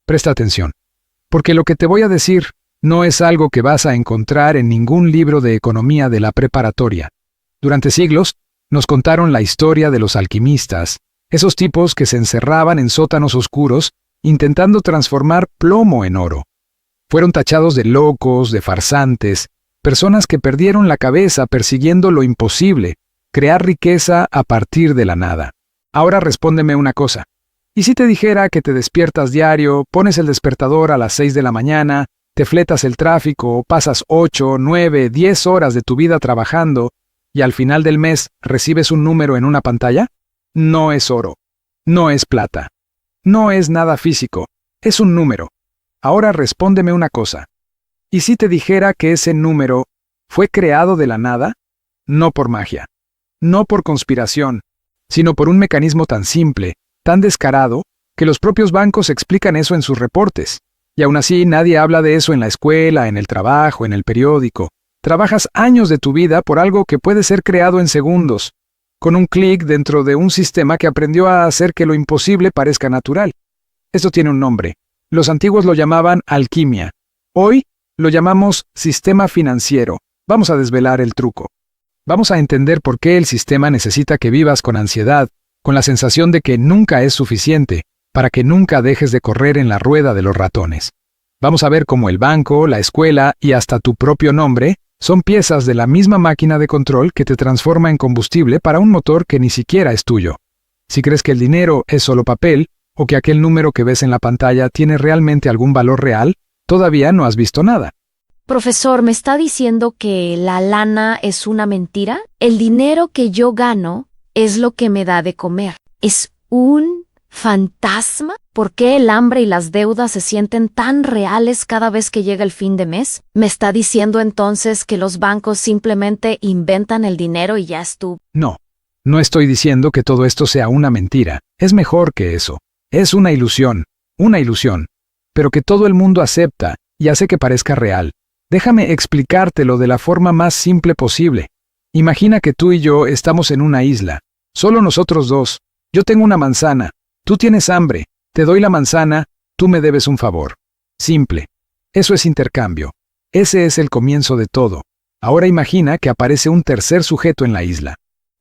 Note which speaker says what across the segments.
Speaker 1: Presta atención, porque lo que te voy a decir no es algo que vas a encontrar en ningún libro de economía de la preparatoria. Durante siglos, nos contaron la historia de los alquimistas, esos tipos que se encerraban en sótanos oscuros intentando transformar plomo en oro. Fueron tachados de locos, de farsantes, personas que perdieron la cabeza persiguiendo lo imposible, crear riqueza a partir de la nada. Ahora respóndeme una cosa. ¿Y si te dijera que te despiertas diario, pones el despertador a las 6 de la mañana, te fletas el tráfico, pasas 8, 9, 10 horas de tu vida trabajando y al final del mes recibes un número en una pantalla? No es oro, no es plata, no es nada físico, es un número. Ahora respóndeme una cosa. ¿Y si te dijera que ese número fue creado de la nada? No por magia, no por conspiración, sino por un mecanismo tan simple, tan descarado, que los propios bancos explican eso en sus reportes. Y aún así nadie habla de eso en la escuela, en el trabajo, en el periódico. Trabajas años de tu vida por algo que puede ser creado en segundos, con un clic dentro de un sistema que aprendió a hacer que lo imposible parezca natural. Esto tiene un nombre. Los antiguos lo llamaban alquimia. Hoy lo llamamos sistema financiero. Vamos a desvelar el truco. Vamos a entender por qué el sistema necesita que vivas con ansiedad, con la sensación de que nunca es suficiente, para que nunca dejes de correr en la rueda de los ratones. Vamos a ver cómo el banco, la escuela y hasta tu propio nombre son piezas de la misma máquina de control que te transforma en combustible para un motor que ni siquiera es tuyo. Si crees que el dinero es solo papel, o que aquel número que ves en la pantalla tiene realmente algún valor real, todavía no has visto nada.
Speaker 2: Profesor, ¿me está diciendo que la lana es una mentira? El dinero que yo gano es lo que me da de comer. ¿Es un fantasma? ¿Por qué el hambre y las deudas se sienten tan reales cada vez que llega el fin de mes? ¿Me está diciendo entonces que los bancos simplemente inventan el dinero y ya estuvo?
Speaker 1: No, no estoy diciendo que todo esto sea una mentira. Es mejor que eso. Es una ilusión, pero que todo el mundo acepta y hace que parezca real. Déjame explicártelo de la forma más simple posible. Imagina que tú y yo estamos en una isla, solo nosotros dos. Yo tengo una manzana, tú tienes hambre, te doy la manzana, tú me debes un favor. Simple. Eso es intercambio. Ese es el comienzo de todo. Ahora imagina que aparece un tercer sujeto en la isla.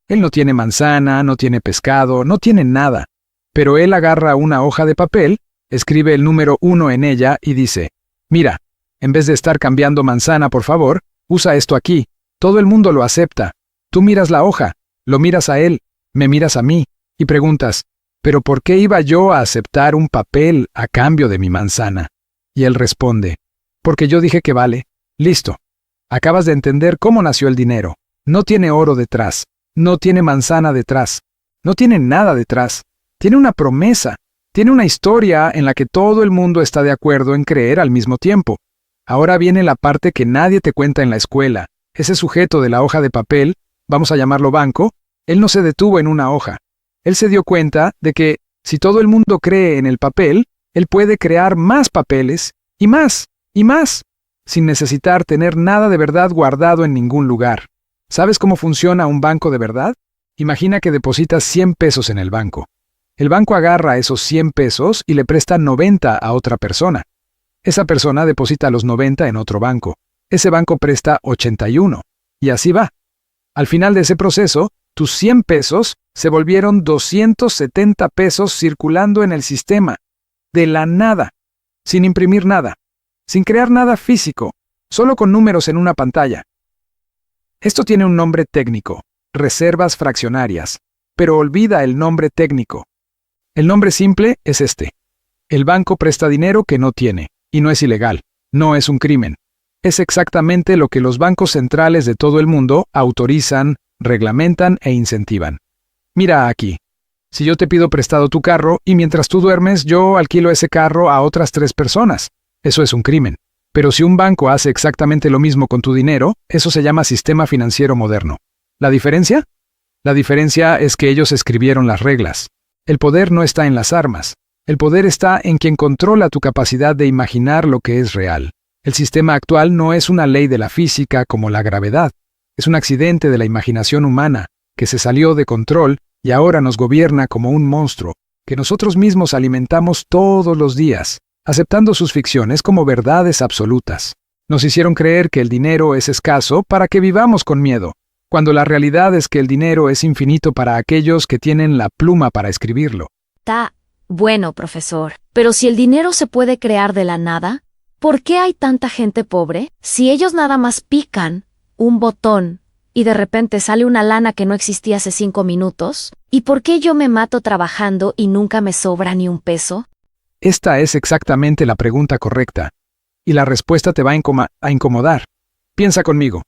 Speaker 1: Él no tiene manzana, no tiene pescado, no tiene nada. Pero él agarra una hoja de papel, escribe el número 1 en ella y dice, mira, en vez de estar cambiando manzana, por favor, usa esto aquí. Todo el mundo lo acepta. Tú miras la hoja, lo miras a él, me miras a mí, y preguntas, ¿pero por qué iba yo a aceptar un papel a cambio de mi manzana? Y él responde, porque yo dije que vale. Listo. Acabas de entender cómo nació el dinero. No tiene oro detrás, no tiene manzana detrás, no tiene nada detrás. Tiene una promesa, tiene una historia en la que todo el mundo está de acuerdo en creer al mismo tiempo. Ahora viene la parte que nadie te cuenta en la escuela. Ese sujeto de la hoja de papel, vamos a llamarlo banco, él no se detuvo en una hoja. Él se dio cuenta de que, si todo el mundo cree en el papel, él puede crear más papeles, y más, sin necesitar tener nada de verdad guardado en ningún lugar. ¿Sabes cómo funciona un banco de verdad? Imagina que depositas 100 pesos en el banco. El banco agarra esos 100 pesos y le presta 90 a otra persona. Esa persona deposita los 90 en otro banco. Ese banco presta 81. Y así va. Al final de ese proceso, tus 100 pesos se volvieron 270 pesos circulando en el sistema. De la nada. Sin imprimir nada. Sin crear nada físico. Solo con números en una pantalla. Esto tiene un nombre técnico. Reservas fraccionarias. Pero olvida el nombre técnico. El nombre simple es este. El banco presta dinero que no tiene, y no es ilegal, no es un crimen. Es exactamente lo que los bancos centrales de todo el mundo autorizan, reglamentan e incentivan. Mira aquí. Si yo te pido prestado tu carro y mientras tú duermes yo alquilo ese carro a otras 3 personas, eso es un crimen. Pero si un banco hace exactamente lo mismo con tu dinero, eso se llama sistema financiero moderno. ¿La diferencia? La diferencia es que ellos escribieron las reglas. El poder no está en las armas. El poder está en quien controla tu capacidad de imaginar lo que es real. El sistema actual no es una ley de la física como la gravedad. Es un accidente de la imaginación humana, que se salió de control y ahora nos gobierna como un monstruo, que nosotros mismos alimentamos todos los días. aceptando sus ficciones como verdades absolutas. Nos hicieron creer que el dinero es escaso para que vivamos con miedo, cuando la realidad es que el dinero es infinito para aquellos que tienen la pluma para escribirlo.
Speaker 2: Está bueno, profesor. Pero si el dinero se puede crear de la nada, ¿por qué hay tanta gente pobre? Si ellos nada más pican un botón y de repente sale una lana que no existía hace 5 minutos, ¿y por qué yo me mato trabajando y nunca me sobra ni un peso?
Speaker 1: Esta es exactamente la pregunta correcta, y la respuesta te va a incomodar. Piensa conmigo.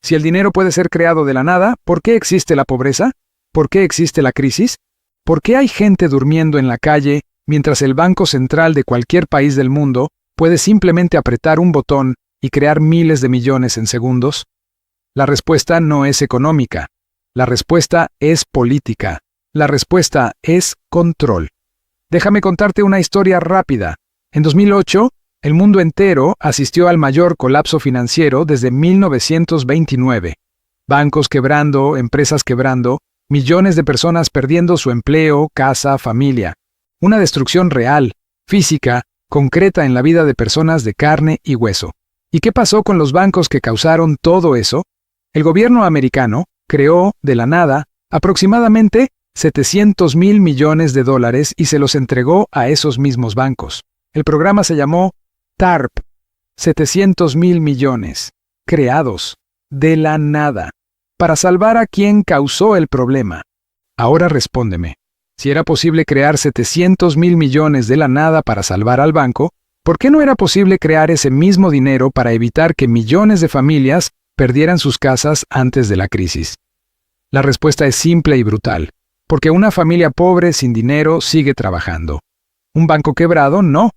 Speaker 1: Si el dinero puede ser creado de la nada, ¿por qué existe la pobreza? ¿Por qué existe la crisis? ¿Por qué hay gente durmiendo en la calle mientras el Banco Central de cualquier país del mundo puede simplemente apretar un botón y crear miles de millones en segundos? La respuesta no es económica. La respuesta es política. La respuesta es control. Déjame contarte una historia rápida. En 2008, el mundo entero asistió al mayor colapso financiero desde 1929. Bancos quebrando, empresas quebrando, millones de personas perdiendo su empleo, casa, familia. Una destrucción real, física, concreta en la vida de personas de carne y hueso. ¿Y qué pasó con los bancos que causaron todo eso? El gobierno americano creó, de la nada, aproximadamente $700,000 millones y se los entregó a esos mismos bancos. El programa se llamó TARP, 700,000 millones, creados, de la nada, para salvar a quien causó el problema. Ahora respóndeme, si era posible crear 700,000 millones de la nada para salvar al banco, ¿por qué no era posible crear ese mismo dinero para evitar que millones de familias perdieran sus casas antes de la crisis? La respuesta es simple y brutal, porque una familia pobre sin dinero sigue trabajando. Un banco quebrado, no.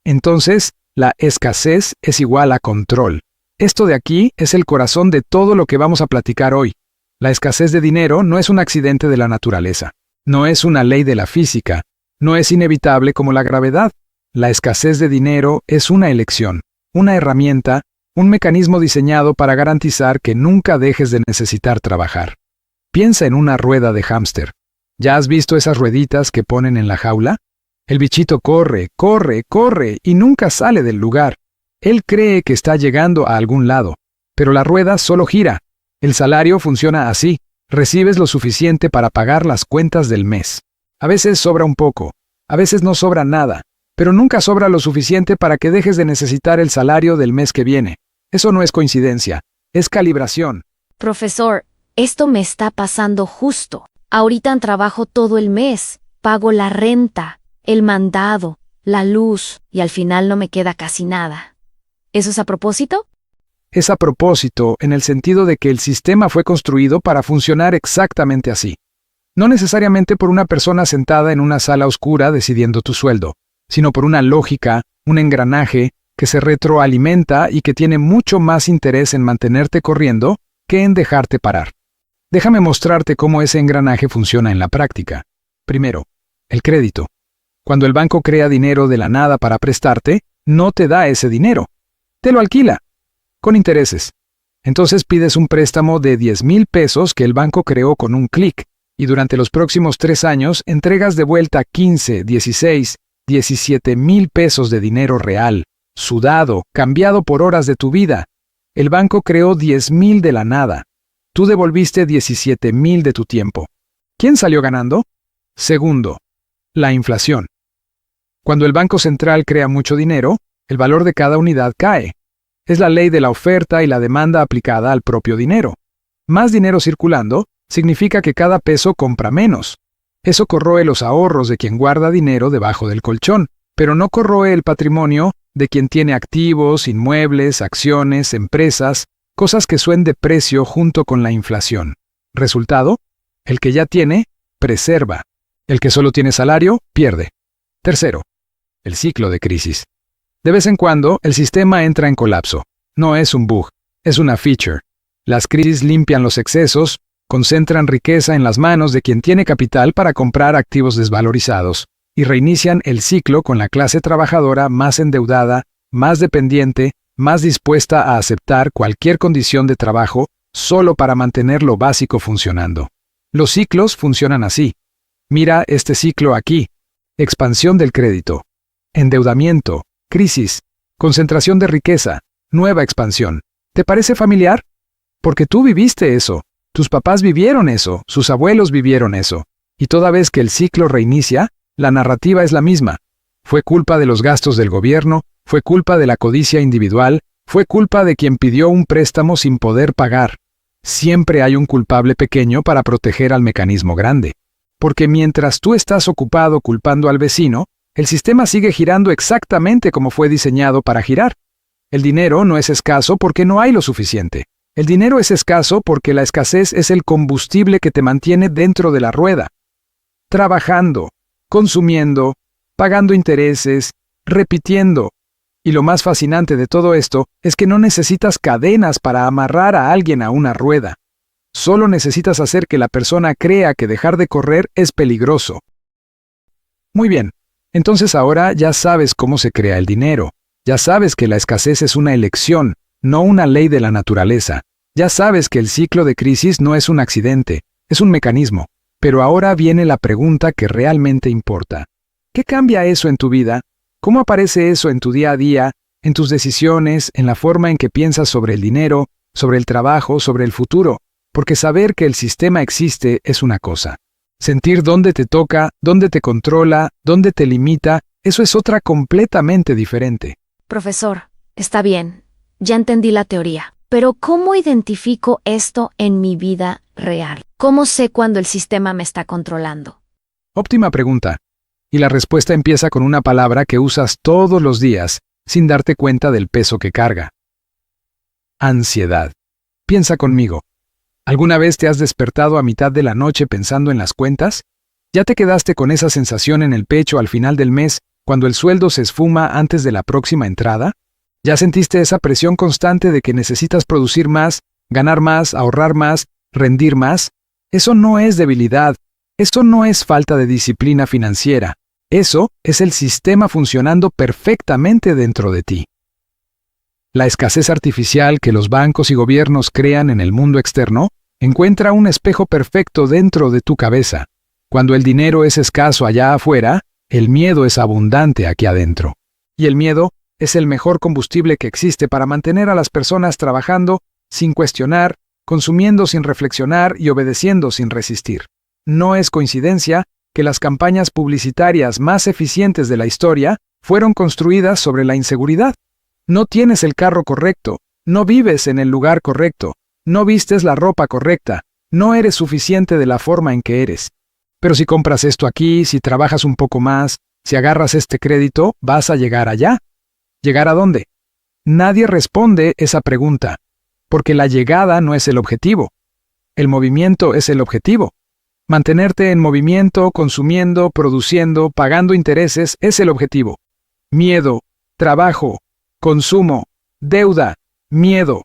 Speaker 1: Entonces, la escasez es igual a control. Esto de aquí es el corazón de todo lo que vamos a platicar hoy. La escasez de dinero no es un accidente de la naturaleza, no es una ley de la física, no es inevitable como la gravedad. La escasez de dinero es una elección, una herramienta, un mecanismo diseñado para garantizar que nunca dejes de necesitar trabajar. Piensa en una rueda de hámster. ¿Ya has visto esas rueditas que ponen en la jaula? El bichito corre, corre, corre y nunca sale del lugar. Él cree que está llegando a algún lado, pero la rueda solo gira. El salario funciona así. Recibes lo suficiente para pagar las cuentas del mes. A veces sobra un poco, a veces no sobra nada, pero nunca sobra lo suficiente para que dejes de necesitar el salario del mes que viene. Eso no es coincidencia, es calibración.
Speaker 2: Profesor, esto me está pasando justo. Ahorita trabajo todo el mes, pago la renta, el mandado, la luz, y al final no me queda casi nada. ¿Eso es a propósito?
Speaker 1: Es a propósito en el sentido de que el sistema fue construido para funcionar exactamente así. No necesariamente por una persona sentada en una sala oscura decidiendo tu sueldo, sino por una lógica, un engranaje que se retroalimenta y que tiene mucho más interés en mantenerte corriendo que en dejarte parar. Déjame mostrarte cómo ese engranaje funciona en la práctica. Primero, el crédito. Cuando el banco crea dinero de la nada para prestarte, no te da ese dinero. Te lo alquila, con intereses. Entonces pides un préstamo de 10,000 pesos que el banco creó con un clic, y durante los próximos 3 años entregas de vuelta 15, 16, 17,000 pesos de dinero real, sudado, cambiado por horas de tu vida. El banco creó 10,000 de la nada. Tú devolviste 17,000 de tu tiempo. ¿Quién salió ganando? Segundo, la inflación. Cuando el Banco Central crea mucho dinero, el valor de cada unidad cae. Es la ley de la oferta y la demanda aplicada al propio dinero. Más dinero circulando significa que cada peso compra menos. Eso corroe los ahorros de quien guarda dinero debajo del colchón, pero no corroe el patrimonio de quien tiene activos, inmuebles, acciones, empresas, cosas que suben de precio junto con la inflación. Resultado, el que ya tiene, preserva. El que solo tiene salario, pierde. Tercero, el ciclo de crisis. De vez en cuando, el sistema entra en colapso. No es un bug, es una feature. Las crisis limpian los excesos, concentran riqueza en las manos de quien tiene capital para comprar activos desvalorizados, y reinician el ciclo con la clase trabajadora más endeudada, más dependiente, más dispuesta a aceptar cualquier condición de trabajo solo para mantener lo básico funcionando. Los ciclos funcionan así. Mira este ciclo aquí. Expansión del crédito. Endeudamiento. crisis, concentración de riqueza, nueva expansión. ¿Te parece familiar? Porque tú viviste eso, tus papás vivieron eso, sus abuelos vivieron eso. Y toda vez que el ciclo reinicia, la narrativa es la misma. Fue culpa de los gastos del gobierno, fue culpa de la codicia individual, fue culpa de quien pidió un préstamo sin poder pagar. Siempre hay un culpable pequeño para proteger al mecanismo grande. Porque mientras tú estás ocupado culpando al vecino, el sistema sigue girando exactamente como fue diseñado para girar. El dinero no es escaso porque no hay lo suficiente. El dinero es escaso porque la escasez es el combustible que te mantiene dentro de la rueda. Trabajando, consumiendo, pagando intereses, repitiendo. Y lo más fascinante de todo esto es que no necesitas cadenas para amarrar a alguien a una rueda. Solo necesitas hacer que la persona crea que dejar de correr es peligroso. Muy bien, entonces ahora ya sabes cómo se crea el dinero. Ya sabes que la escasez es una elección, no una ley de la naturaleza. Ya sabes que el ciclo de crisis no es un accidente, es un mecanismo. Pero ahora viene la pregunta que realmente importa. ¿Qué cambia eso en tu vida? ¿Cómo aparece eso en tu día a día, en tus decisiones, en la forma en que piensas sobre el dinero, sobre el trabajo, sobre el futuro? Porque saber que el sistema existe es una cosa. Sentir dónde te toca, dónde te controla, dónde te limita, eso es otra completamente diferente.
Speaker 2: Profesor, está bien, ya entendí la teoría. Pero ¿cómo identifico esto en mi vida real? ¿Cómo sé cuando el sistema me está controlando?
Speaker 1: Óptima pregunta. Y la respuesta empieza con una palabra que usas todos los días, sin darte cuenta del peso que carga. Ansiedad. Piensa conmigo. ¿Alguna vez te has despertado a mitad de la noche pensando en las cuentas? ¿Ya te quedaste con esa sensación en el pecho al final del mes, cuando el sueldo se esfuma antes de la próxima entrada? ¿Ya sentiste esa presión constante de que necesitas producir más, ganar más, ahorrar más, rendir más? Eso no es debilidad. Eso no es falta de disciplina financiera. Eso es el sistema funcionando perfectamente dentro de ti. La escasez artificial que los bancos y gobiernos crean en el mundo externo encuentra un espejo perfecto dentro de tu cabeza. Cuando el dinero es escaso allá afuera, el miedo es abundante aquí adentro. Y el miedo es el mejor combustible que existe para mantener a las personas trabajando sin cuestionar, consumiendo sin reflexionar y obedeciendo sin resistir. No es coincidencia que las campañas publicitarias más eficientes de la historia fueron construidas sobre la inseguridad. No tienes el carro correcto, no vives en el lugar correcto, no vistes la ropa correcta, no eres suficiente de la forma en que eres. Pero si compras esto aquí, si trabajas un poco más, si agarras este crédito, vas a llegar allá. ¿Llegar a dónde? Nadie responde esa pregunta, porque la llegada no es el objetivo. El movimiento es el objetivo. Mantenerte en movimiento, consumiendo, produciendo, pagando intereses es el objetivo. Miedo, trabajo, consumo, deuda, miedo.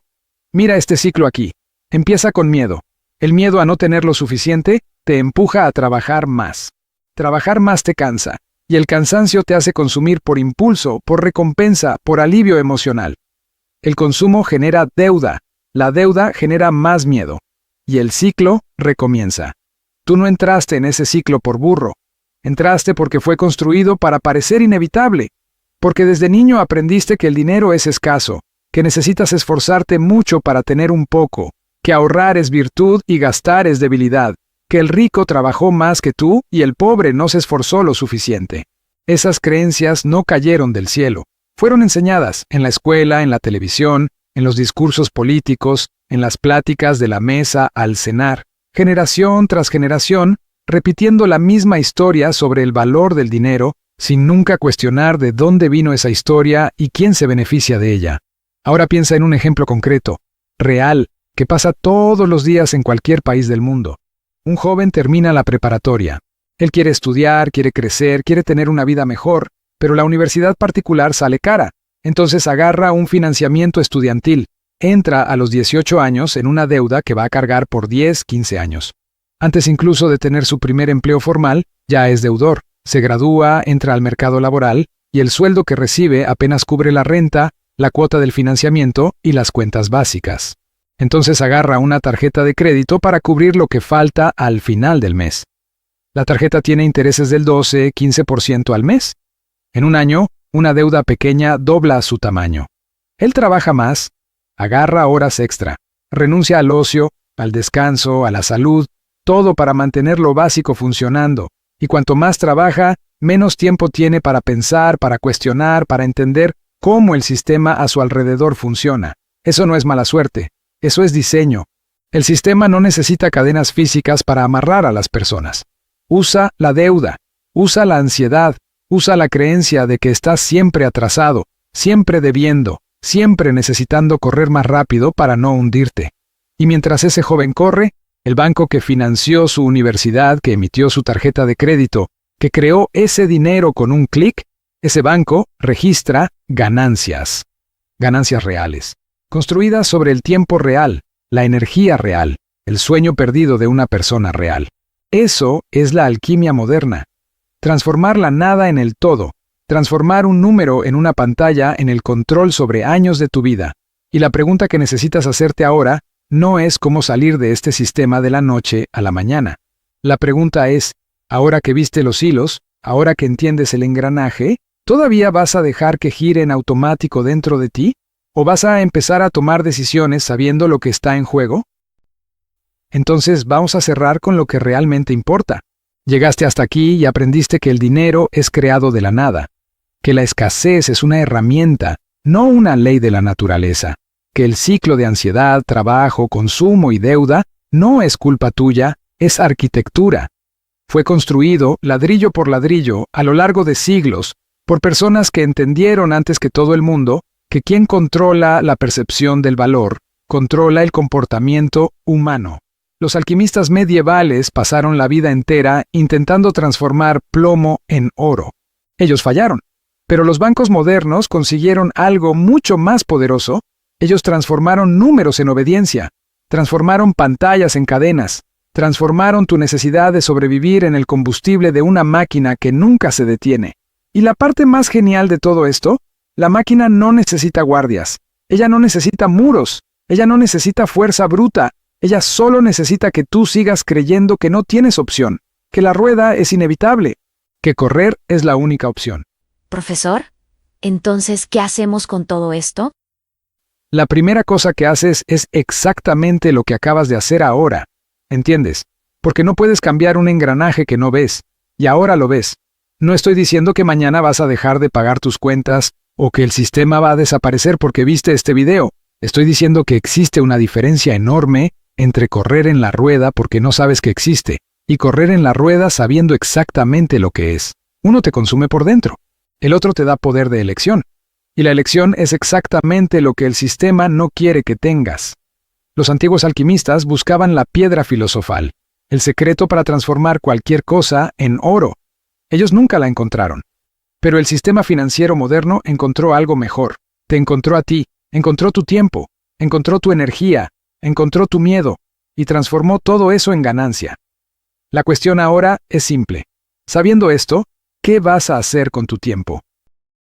Speaker 1: Mira este ciclo aquí. Empieza con miedo. El miedo a no tener lo suficiente te empuja a trabajar más. Trabajar más te cansa. Y el cansancio te hace consumir por impulso, por recompensa, por alivio emocional. El consumo genera deuda, la deuda genera más miedo. Y el ciclo recomienza. Tú no entraste en ese ciclo por burro. Entraste porque fue construido para parecer inevitable. Porque desde niño aprendiste que el dinero es escaso, que necesitas esforzarte mucho para tener un poco, que ahorrar es virtud y gastar es debilidad. Que el rico trabajó más que tú y el pobre no se esforzó lo suficiente. Esas creencias no cayeron del cielo. Fueron enseñadas en la escuela, en la televisión, en los discursos políticos, en las pláticas de la mesa al cenar, generación tras generación, repitiendo la misma historia sobre el valor del dinero, sin nunca cuestionar de dónde vino esa historia y quién se beneficia de ella. Ahora piensa en un ejemplo concreto, real, que pasa todos los días en cualquier país del mundo. Un joven termina la preparatoria. Él quiere estudiar, quiere crecer, quiere tener una vida mejor, pero la universidad particular sale cara. Entonces agarra un financiamiento estudiantil. Entra a los 18 años en una deuda que va a cargar por 10, 15 años. Antes incluso de tener su primer empleo formal, ya es deudor. Se gradúa, entra al mercado laboral y el sueldo que recibe apenas cubre la renta, la cuota del financiamiento y las cuentas básicas. Entonces agarra una tarjeta de crédito para cubrir lo que falta al final del mes. La tarjeta tiene intereses del 12, 15% al mes. En un año, Una deuda pequeña dobla su tamaño. Él trabaja más, agarra horas extra, renuncia al ocio, al descanso, a la salud, todo para mantener lo básico funcionando, y cuanto más trabaja, menos tiempo tiene para pensar, para cuestionar, para entender cómo el sistema a su alrededor funciona. Eso no es mala suerte, eso es diseño. El sistema no necesita cadenas físicas para amarrar a las personas. Usa la deuda, usa la ansiedad, usa la creencia de que estás siempre atrasado, siempre debiendo, siempre necesitando correr más rápido para no hundirte. Y mientras ese joven corre, el banco que financió su universidad, que emitió su tarjeta de crédito, que creó ese dinero con un clic, ese banco registra ganancias. Ganancias reales, construidas sobre el tiempo real, la energía real, el sueño perdido de una persona real. Eso es la alquimia moderna. Transformar la nada en el todo, transformar un número en una pantalla en el control sobre años de tu vida. Y la pregunta que necesitas hacerte ahora no es cómo salir de este sistema de la noche a la mañana. La pregunta es, ahora que viste los hilos, ahora que entiendes el engranaje, ¿todavía vas a dejar que gire en automático dentro de ti? ¿O vas a empezar a tomar decisiones sabiendo lo que está en juego? Entonces vamos a cerrar con lo que realmente importa. Llegaste hasta aquí y aprendiste que el dinero es creado de la nada, que la escasez es una herramienta, no una ley de la naturaleza, que el ciclo de ansiedad, trabajo, consumo y deuda no es culpa tuya, es arquitectura. Fue construido, ladrillo por ladrillo, a lo largo de siglos, por personas que entendieron antes que todo el mundo que quien controla la percepción del valor, controla el comportamiento humano. Los alquimistas medievales pasaron la vida entera intentando transformar plomo en oro. Ellos fallaron, pero los bancos modernos consiguieron algo mucho más poderoso. Ellos transformaron números en obediencia, transformaron pantallas en cadenas, transformaron tu necesidad de sobrevivir en el combustible de una máquina que nunca se detiene. Y la parte más genial de todo esto, la máquina no necesita guardias, ella no necesita muros, ella no necesita fuerza bruta, ella solo necesita que tú sigas creyendo que no tienes opción, que la rueda es inevitable, que correr es la única opción.
Speaker 2: Profesor, entonces, ¿qué hacemos con todo esto?
Speaker 1: La primera cosa que haces es exactamente lo que acabas de hacer ahora, ¿entiendes? Porque no puedes cambiar un engranaje que no ves, y ahora lo ves. No estoy diciendo que mañana vas a dejar de pagar tus cuentas, o que el sistema va a desaparecer porque viste este video. Estoy diciendo que existe una diferencia enorme entre correr en la rueda porque no sabes que existe, y correr en la rueda sabiendo exactamente lo que es. Uno te consume por dentro, el otro te da poder de elección, y la elección es exactamente lo que el sistema no quiere que tengas. Los antiguos alquimistas buscaban la piedra filosofal, el secreto para transformar cualquier cosa en oro. Ellos nunca la encontraron. Pero el sistema financiero moderno encontró algo mejor. Te encontró a ti, encontró tu tiempo, encontró tu energía, encontró tu miedo, y transformó todo eso en ganancia. La cuestión ahora es simple. Sabiendo esto, ¿qué vas a hacer con tu tiempo?